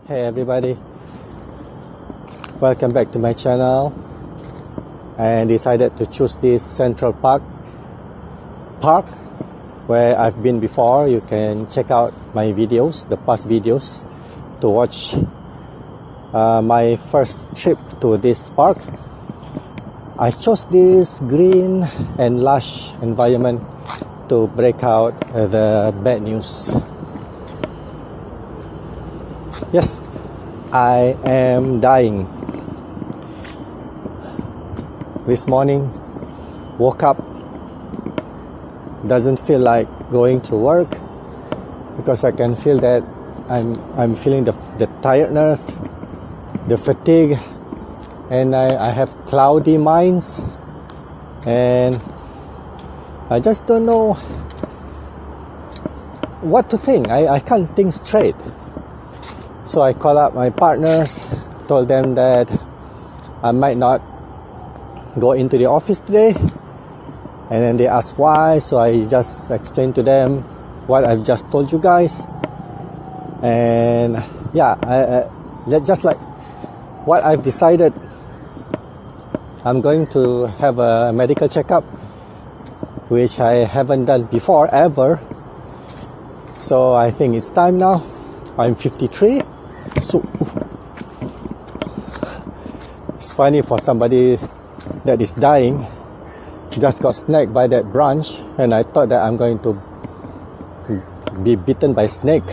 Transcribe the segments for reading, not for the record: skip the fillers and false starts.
Hey everybody, welcome back to my channel. And decided to choose this Central Park where I've been before. You can check out my videos, the past videos, to watch my first trip to this park. I chose this green and lush environment to break out the bad news. Yes, I am dying. This morning, woke up, doesn't feel like going to work because I can feel that I'm feeling the tiredness, the fatigue, and I have cloudy minds, and I just don't know what to think. I can't think straight. So I called up my partners, told them that I might not go into the office today, and then they asked why. So I just explained to them what I've just told you guys, and yeah, just like what I've decided, I'm going to have a medical checkup, which I haven't done before ever. So I think it's time now. I'm 53. So it's funny for somebody that is dying, just got snagged by that branch, and I thought that I'm going to be bitten by a snake.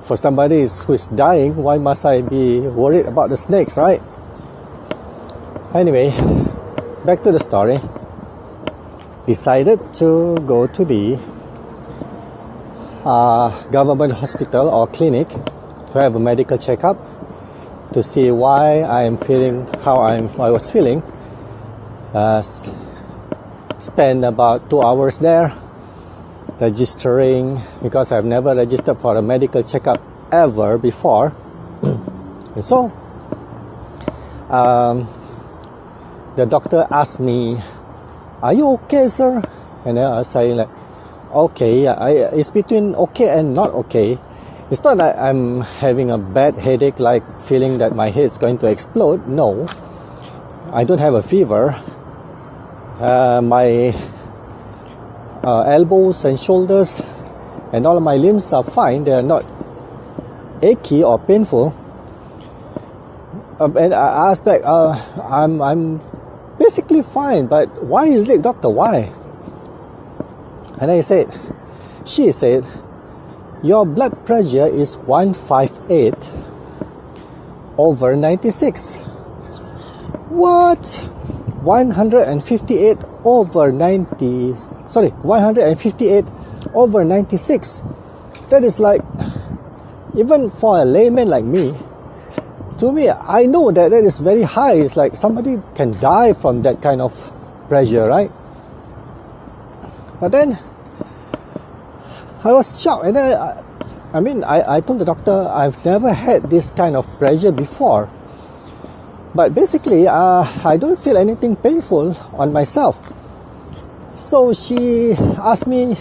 For somebody who is dying, why must I be worried about the snakes, right? Anyway, back to the story. Decided to go to the government hospital or clinic to have a medical checkup to see why I am feeling how I was feeling. Spent about 2 hours there registering, because I've never registered for a medical checkup ever before. And so the doctor asked me, "Are you okay, sir?" And then I was saying like, okay, it's between okay and not okay. It's not that I'm having a bad headache, like feeling that my head's going to explode. No, I don't have a fever. My elbows and shoulders and all of my limbs are fine. They are not achy or painful. And I asked back, I'm basically fine, but why is it, doctor? Why? And she said, your blood pressure is 158 over 96. What? 158 over 90, sorry, 158 over 96. That is like, even for a layman like me, to me, I know that is very high. It's like somebody can die from that kind of pressure, right? But then I was shocked, and I told the doctor I've never had this kind of pressure before. But basically, I don't feel anything painful on myself. So she asked me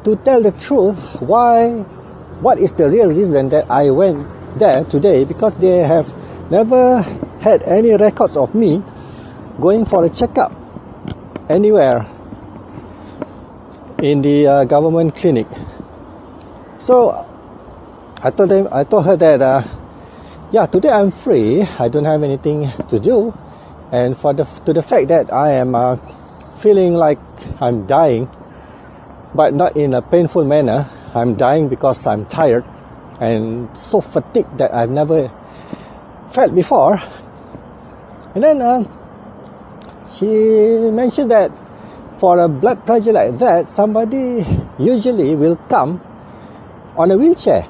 to tell the truth. What is the real reason that I went there today? Because they have never had any records of me going for a checkup anywhere in the government clinic. So I told her that today I'm free. I don't have anything to do, and to the fact that I am feeling like I'm dying, but not in a painful manner. I'm dying because I'm tired and so fatigued that I've never felt before. And then she mentioned that for a blood pressure like that, somebody usually will come on a wheelchair.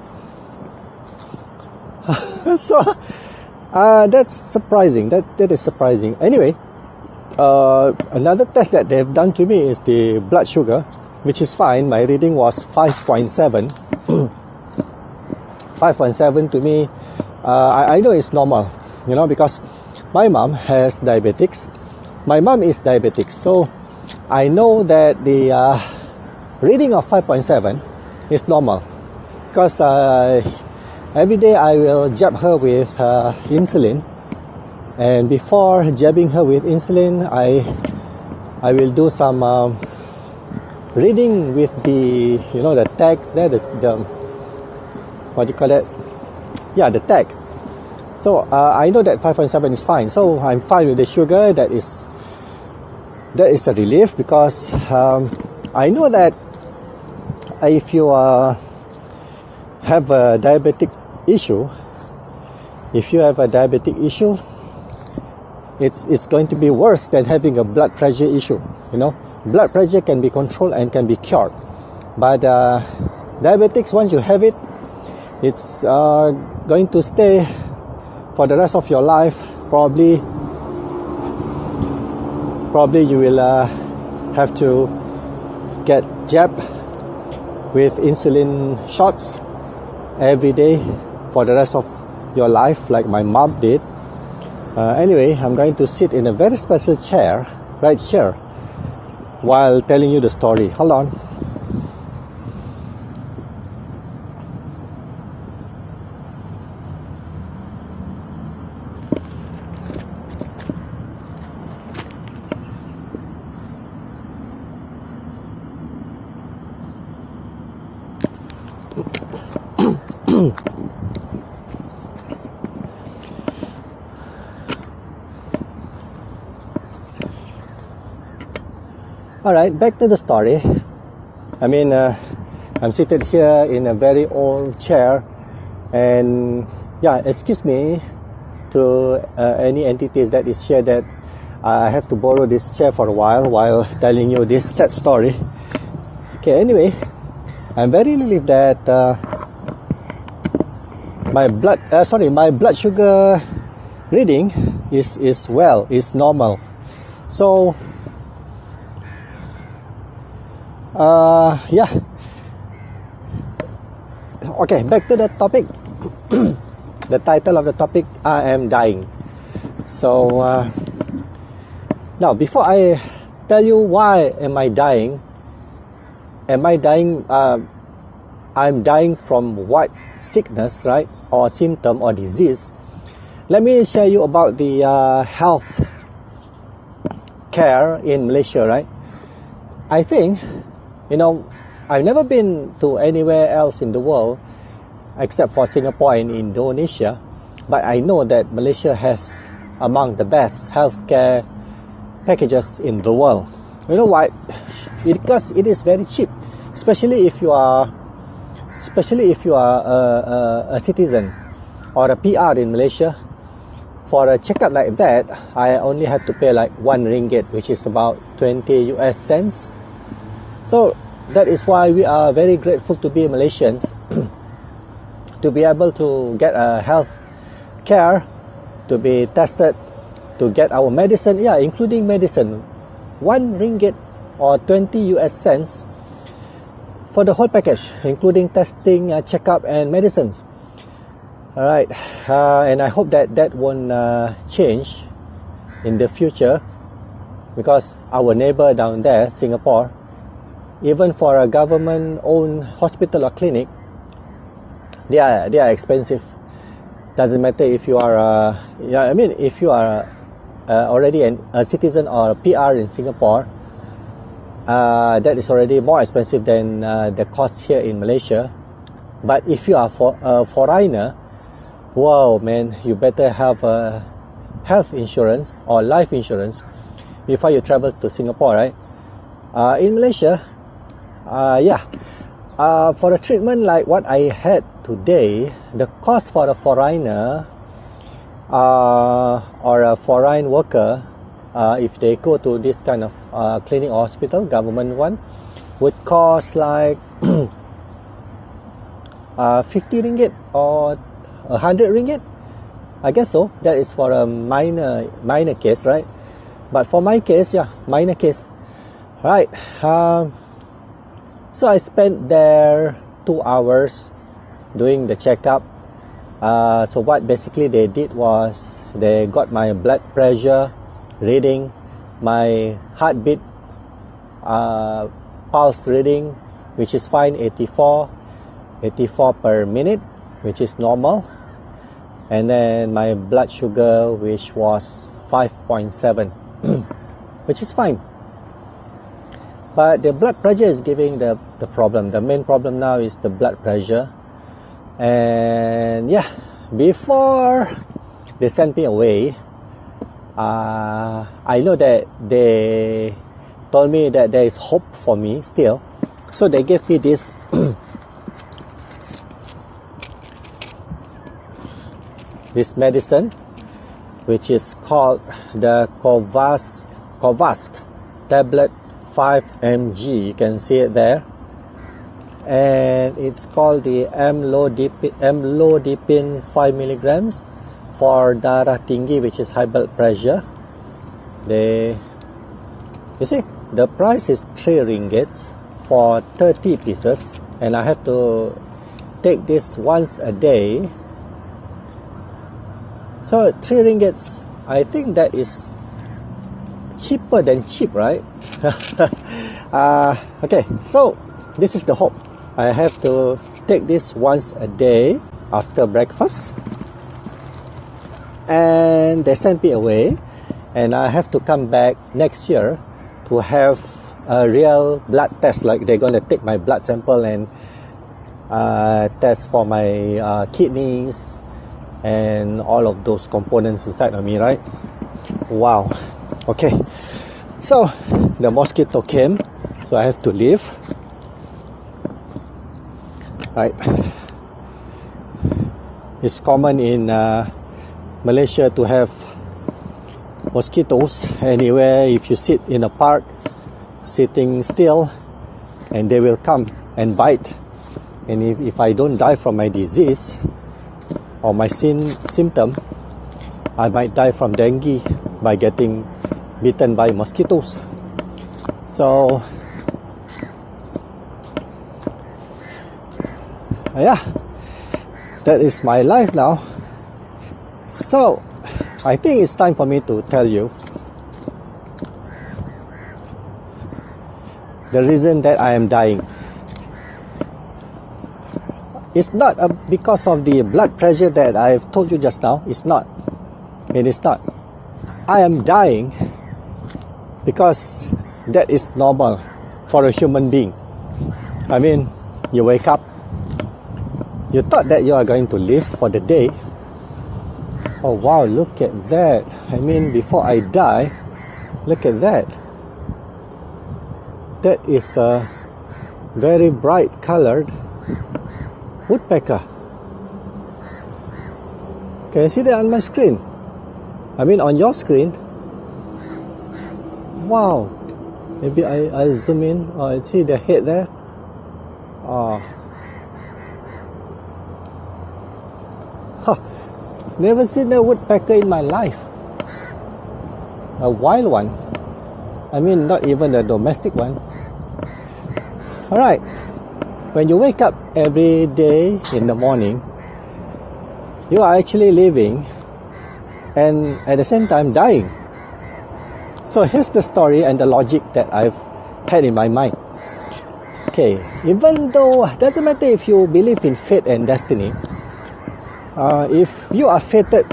So that's surprising. That is surprising. Anyway, another test that they've done to me is the blood sugar, which is fine. My reading was 5.7. 5.7 to me, I know it's normal, because my mom has diabetics. My mom is diabetic, so I know that the reading of 5.7 is normal. because every day I will jab her with insulin, and before jabbing her with insulin, I will do some reading with the the text there, the what do you call it? Yeah, the text. So I know that 5.7 is fine, so I'm fine with the sugar. That is a relief, because I know that if you have a diabetic issue, it's going to be worse than having a blood pressure issue. Blood pressure can be controlled and can be cured, but diabetics, once you have it, it's going to stay for the rest of your life. Probably you will have to get jabbed with insulin shots every day for the rest of your life, like my mom did. Anyway, I'm going to sit in a very special chair right here while telling you the story. Hold on. Alright, back to the story. I mean, I'm seated here in a very old chair, and yeah, excuse me to any entities that is here that I have to borrow this chair for a while telling you this sad story. Okay, anyway, I'm very relieved that my blood sugar reading is normal. So yeah. Okay, back to the topic. The title of the topic, I am dying. So now, before I tell you why am I dying, I'm dying from what sickness, right, or symptom or disease. Let me share you about the health care in Malaysia, right? I think, I've never been to anywhere else in the world except for Singapore and Indonesia, but I know that Malaysia has among the best healthcare packages in the world. You know why? Because it is very cheap, especially if you are a citizen or a PR in Malaysia. For a checkup like that, I only had to pay like 1 ringgit, which is about 20 US cents. So that is why we are very grateful to be Malaysians to be able to get a health care, to be tested, to get our medicine, including medicine, 1 ringgit or 20 US cents for the whole package, including testing, checkup and medicines. Alright, and I hope that won't change in the future, because our neighbor down there, Singapore, even for a government-owned hospital or clinic, they are expensive. Doesn't matter if you are, if you are already a citizen or a PR in Singapore, that is already more expensive than the cost here in Malaysia. But if you are a foreigner, wow, man, you better have a health insurance or life insurance before you travel to Singapore, right? In Malaysia, for a treatment like what I had today, the cost for a foreigner or a foreign worker, if they go to this kind of clinic or hospital, government one, would cost like 50 ringgit or 100 ringgit. I guess so. That is for a minor case, right? But for my case, minor case. Right. So I spent there 2 hours doing the checkup. So what basically they did was they got my blood pressure reading, my heartbeat, pulse reading, which is fine, 84. 84 per minute, which is normal, and then my blood sugar, which was 5.7, which is fine. But the blood pressure is giving the problem. The main problem now is the blood pressure. And yeah, before they sent me away, I know that they told me that there is hope for me still. So they gave me this this medicine, which is called the Kovask tablet 5 mg. You can see it there, and it's called the amlodipine 5 milligrams for darah tinggi, which is high blood pressure. You see, the price is 3 ringgits for 30 pieces, and I have to take this once a day. So 3 ringgits, I think that is cheaper than cheap, right? Okay, so this is the hope. I have to take this once a day after breakfast, and they sent me away, and I have to come back next year to have a real blood test. Like they're going to take my blood sample and test for my kidneys and all of those components inside of me, right? Wow. Okay, so the mosquito came, so I have to leave, right? It's common in Malaysia to have mosquitoes anywhere. If you sit in a park, sitting still, and they will come and bite. And if I don't die from my disease or my symptom, I might die from dengue by getting bitten by mosquitoes. So yeah, that is my life now. So I think it's time for me to tell you the reason that I am dying. It's not because of the blood pressure that I've told you just now. It's not. It is not. I am dying because that is normal for a human being. I mean, you wake up, you thought that you are going to live for the day. Oh wow, look at that. I mean, before I die, look at that. That is a very bright colored woodpecker. Can you see that on my screen? I mean, on your screen. Wow. Maybe I zoom in. Oh, I see the head there. Oh. Huh. Never seen a woodpecker in my life. A wild one. I mean, not even a domestic one. Alright. When you wake up every day in the morning, you are actually living and at the same time dying. So here's the story and the logic that I've had in my mind. Okay, even though it doesn't matter if you believe in fate and destiny, if you are fated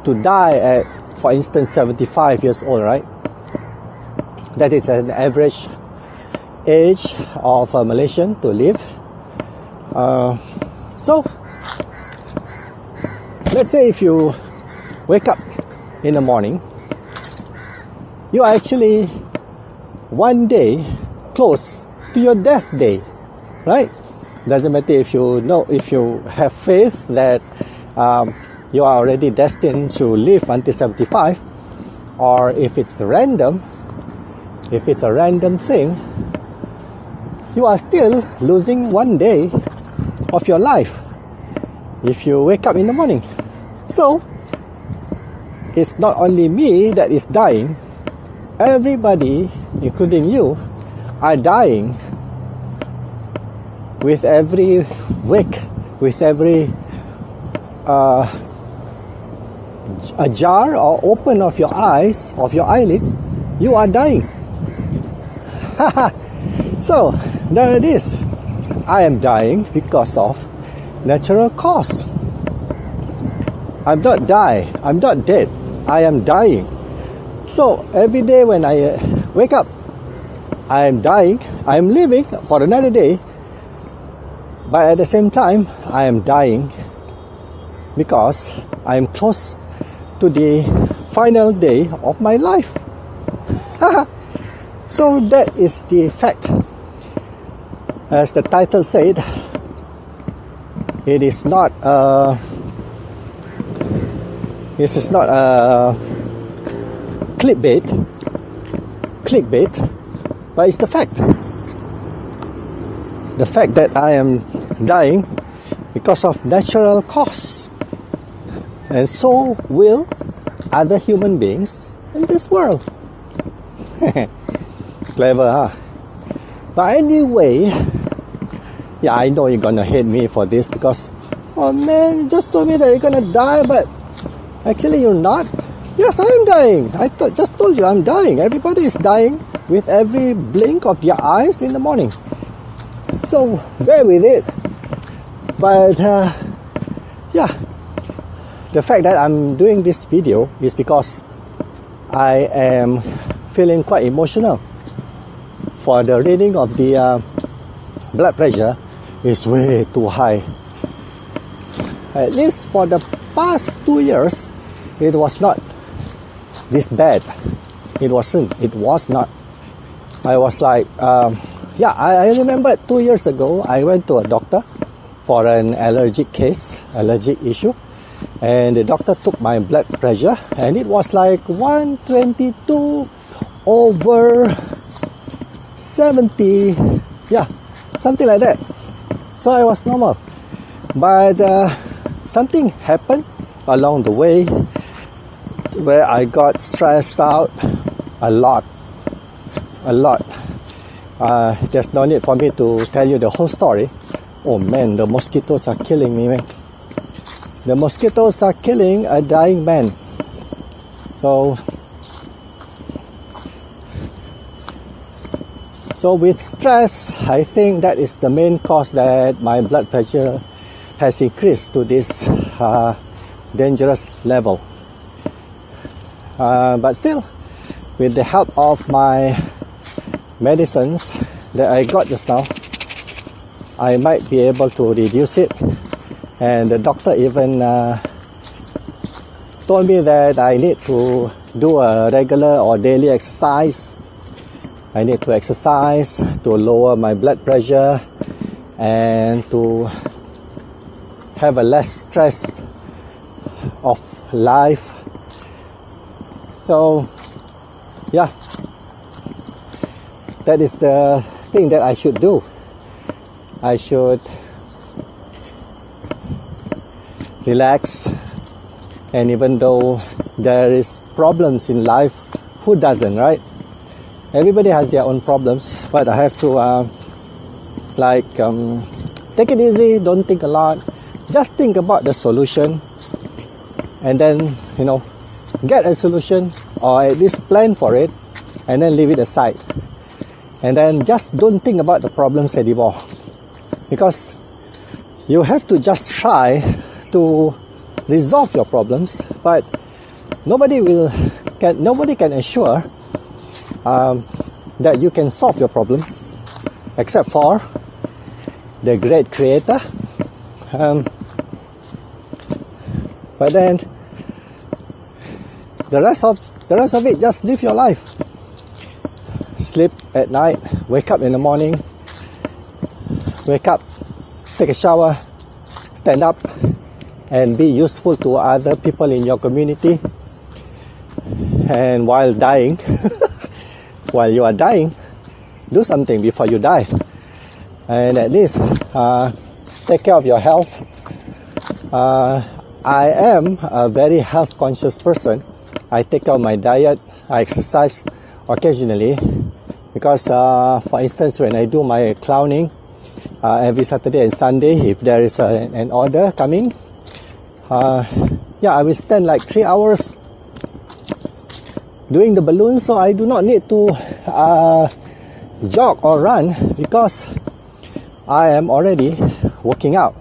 to die at, for instance, 75 years old, right? That is an average age of a Malaysian to live. So let's say if you wake up in the morning, you are actually one day close to your death day, right? Doesn't matter if you know, if you have faith that you are already destined to live until 75, or if it's random, if it's a random thing, you are still losing one day of your life if you wake up in the morning. So it's not only me that is dying, everybody, including you, are dying with every wake, with every ajar or open of your eyes, of your eyelids, you are dying. So there it is. I am dying because of natural cause. I'm not dead. I am dying. So every day when I wake up, I am dying. I am living for another day, but at the same time, I am dying because I am close to the final day of my life. So that is the fact. As the title said, this is not a clickbait, but it's the fact. The fact that I am dying because of natural cause, and so will other human beings in this world. Clever, huh? But anyway, yeah, I know you're gonna hate me for this because, oh man, you just told me that you're gonna die, but actually you're not. Yes, I am dying. I just told you I'm dying. Everybody is dying with every blink of their eyes in the morning. So bear with it. But yeah, the fact that I'm doing this video is because I am feeling quite emotional. For the reading of the blood pressure is way too high. At least for the past 2 years, it was not this bad. It was not. I was like, I remember 2 years ago, I went to a doctor for an allergic issue, and the doctor took my blood pressure, and it was like 122 over 70, yeah, something like that. So I was normal, but something happened along the way where I got stressed out a lot. There's no need for me to tell you the whole story. Oh man, the mosquitoes are killing me, man. The mosquitoes are killing a dying man. So with stress, I think that is the main cause that my blood pressure has increased to this dangerous level. But still, with the help of my medicines that I got just now, I might be able to reduce it. And the doctor even told me that I need to do a regular or daily exercise. I need to exercise to lower my blood pressure and to have a less stress of life. So yeah, that is the thing that I should do. I should relax, and even though there is problems in life, who doesn't, right? Everybody has their own problems, but I have to take it easy, don't think a lot, just think about the solution, and then get a solution, or at least plan for it, and then leave it aside, and then just don't think about the problems anymore, because you have to just try to resolve your problems, but nobody can assure that you can solve your problem except for the great creator. But then the rest of it, just live your life. Sleep at night, wake up in the morning, wake up, take a shower, stand up, and be useful to other people in your community. And while dying, while you are dying, do something before you die, and at least take care of your health. I am a very health conscious person. I take care of my diet. I exercise occasionally because for instance, when I do my clowning every Saturday and Sunday, if there is an order coming, I will spend like 3 hours doing the balloon, so I do not need to jog or run, because I am already working out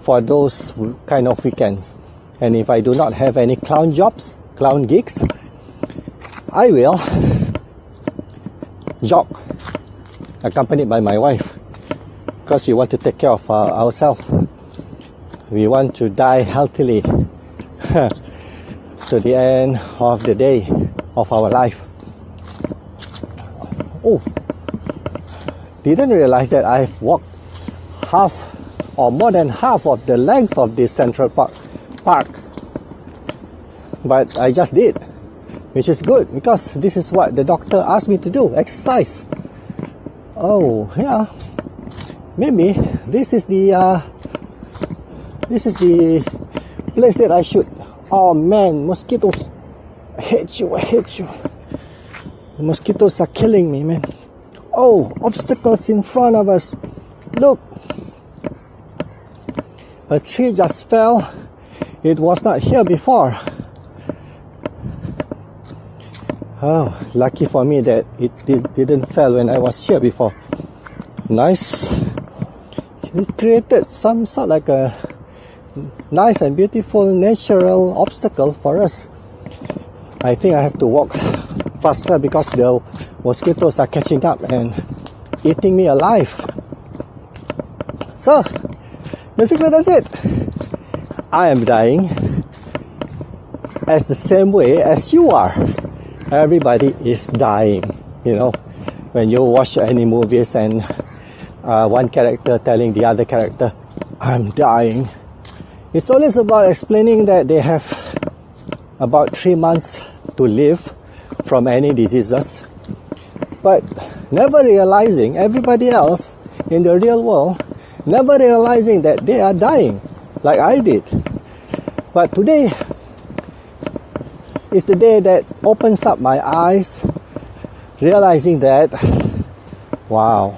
for those kind of weekends. And if I do not have any clown gigs, I will jog, accompanied by my wife, because we want to take care of ourselves. We want to die healthily to the end of the day of our life. Oh, didn't realize that I've walked half or more than half of the length of this Central Park. But I just did, which is good, because this is what the doctor asked me to do, exercise. Oh yeah, maybe this is the place that I should. Oh man, mosquitoes! I hate you. The mosquitoes are killing me, man. Oh, obstacles in front of us. Look, a tree just fell. It was not here before. Oh, lucky for me that it didn't fall when I was here before. Nice. It created some sort like a nice and beautiful natural obstacle for us. I think I have to walk faster because the mosquitoes are catching up and eating me alive. So, basically that's it. I am dying as the same way as you are. Everybody is dying, you know, when you watch any movies and one character telling the other character, I'm dying. It's always about explaining that they have about 3 months to live from any diseases, but never realizing everybody else in the real world, never realizing that they are dying like I did. But today is the day that opens up my eyes, realizing that, wow,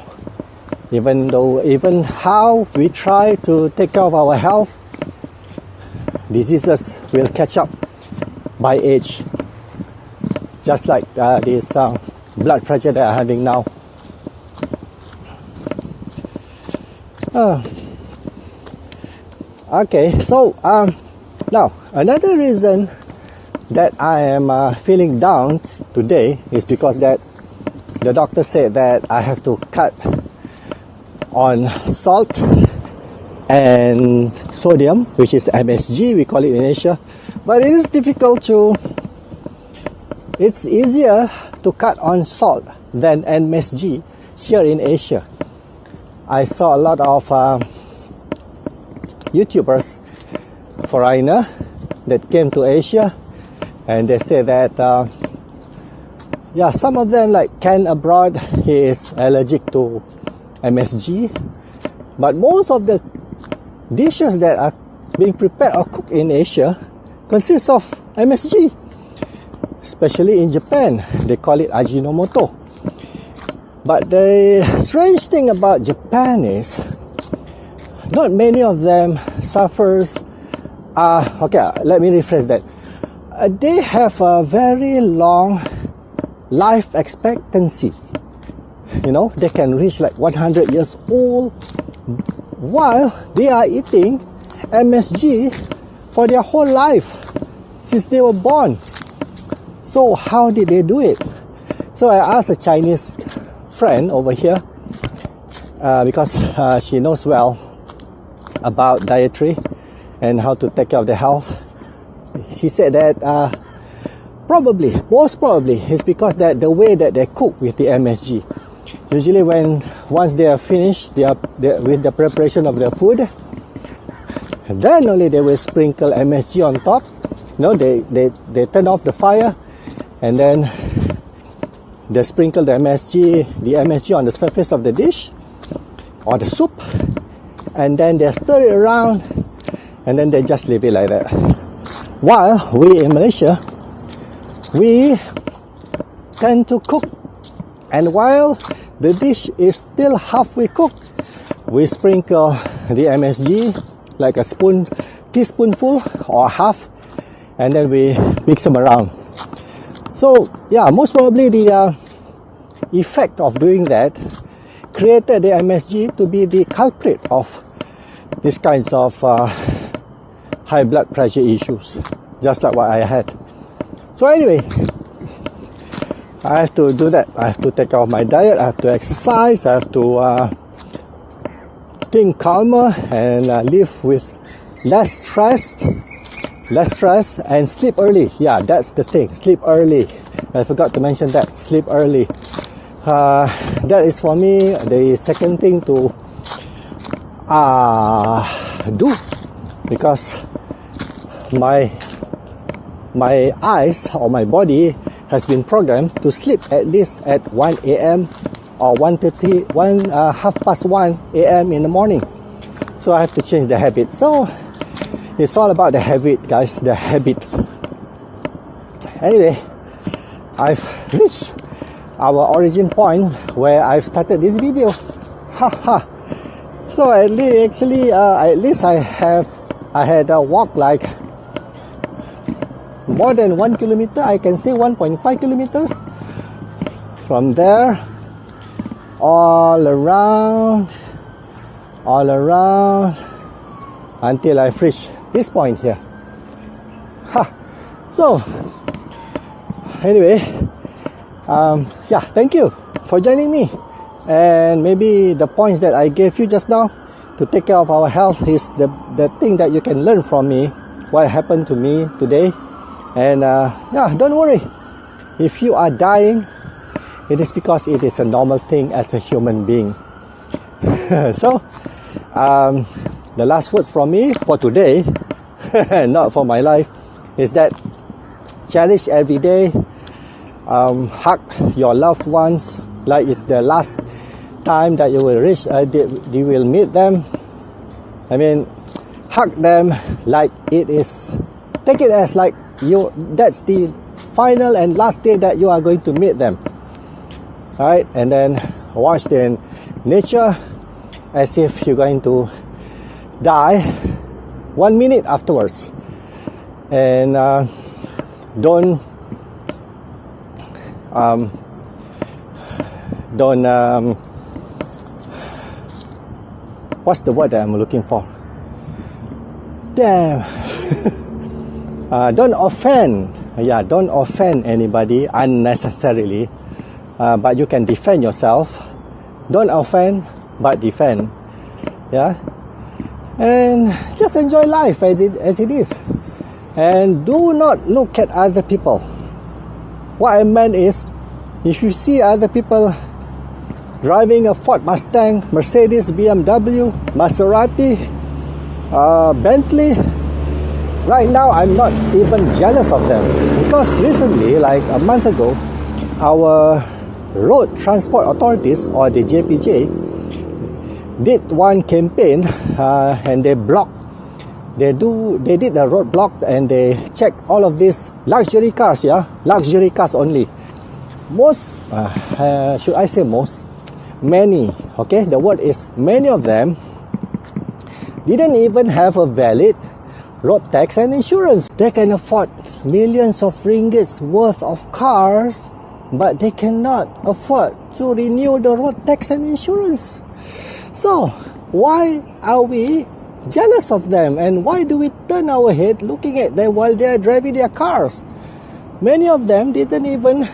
even how we try to take care of our health, diseases will catch up by age. Just like this blood pressure that I'm having now. Okay, so now another reason that I am feeling down today is because that the doctor said that I have to cut on salt and sodium, which is MSG, we call it in Asia. But it is difficult to, it's easier to cut on salt than MSG here in Asia. I saw a lot of YouTubers, foreigner, that came to Asia, and they say that some of them, like Ken abroad, he is allergic to MSG, but most of the dishes that are being prepared or cooked in Asia consist of MSG, especially in Japan. They call it Ajinomoto. But the strange thing about Japan is not many of them suffers. Let me rephrase that. They have a very long life expectancy. You know, they can reach like 100 years old while they are eating MSG for their whole life since they were born. So how did they do it? So I asked a Chinese friend over here because she knows well about dietary and how to take care of the health. She said that most probably it's because that the way that they cook with the MSG. Usually once they are finished with the preparation of their food, then only they will sprinkle MSG on top. You know, they turn off the fire and then they sprinkle the MSG on the surface of the dish or the soup, and then they stir it around and then they just leave it like that. While we in Malaysia, we tend to cook, and while the dish is still halfway cooked, we sprinkle the MSG like a teaspoonful or half, and then we mix them around. So yeah, most probably the effect of doing that created the MSG to be the culprit of these kinds of high blood pressure issues, just like what I had. So anyway, I have to do that. I have to take care of my diet, I have to exercise, I have to think calmer and live with less stress and sleep early. Yeah, that's the thing, sleep early. I forgot to mention that, sleep early. That is for me the second thing to do, because my eyes or my body has been programmed to sleep at least at 1 a.m. or 1:30, half past 1 a.m. in the morning. So I have to change the habit. So it's all about the habit, guys, the habits. Anyway, I've reached our origin point where I've started this video. So at least I had a walk like more than 1 kilometer. I can say 1.5 kilometers from there all around until I've reached this point here. So anyway, yeah, thank you for joining me. And maybe the points that I gave you just now to take care of our health is the thing that you can learn from me, what happened to me today. And yeah, don't worry, if you are dying, it is because it is a normal thing as a human being. So the last words from me for today, not for my life, is that cherish every day. Hug your loved ones like it's the last time that you will meet them. I mean, hug them like it is, take it as like that's the final and last day that you are going to meet them. Alright, and then watch the nature as if you're going to die 1 minute afterwards. And don't what's the word that I'm looking for? Damn. Don't offend. Yeah, don't offend anybody unnecessarily. But you can defend yourself. Don't offend, but defend. Yeah. And just enjoy life as it is. And do not look at other people. What I meant is, if you see other people driving a Ford Mustang, Mercedes, BMW, Maserati, Bentley, right now I'm not even jealous of them, because recently, like a month ago, our road transport authorities, or the JPJ, did one campaign and they did a roadblock and they checked all of these luxury cars. Yeah, luxury cars only. Most, should I say most? Many, okay, the word is many of them didn't even have a valid road tax and insurance. They can afford millions of ringgits worth of cars, but they cannot afford to renew the road tax and insurance. So why are we jealous of them, and why do we turn our head looking at them while they are driving their cars? Many of them didn't even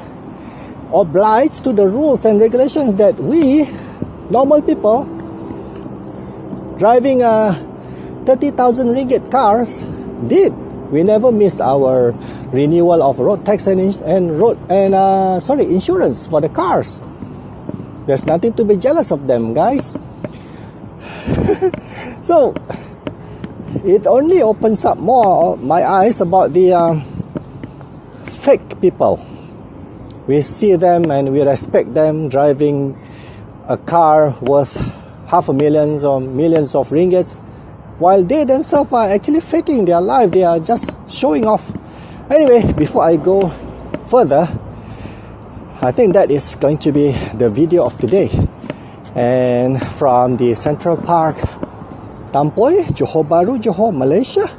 oblige to the rules and regulations that we normal people driving a 30,000 ringgit cars did. We never missed our renewal of road tax and insurance for the cars. There's nothing to be jealous of them, guys. So it only opens up more my eyes about the fake people. We see them and we respect them driving a car worth $500,000 or millions of ringgits, while they themselves are actually faking their life. They are just showing off. Anyway, before I go further, I think that is going to be the video of today. And from the Central Park, Tampoi, Johor Bahru, Johor, Malaysia,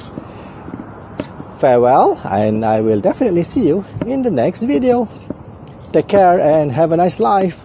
farewell, and I will definitely see you in the next video. Take care and have a nice life.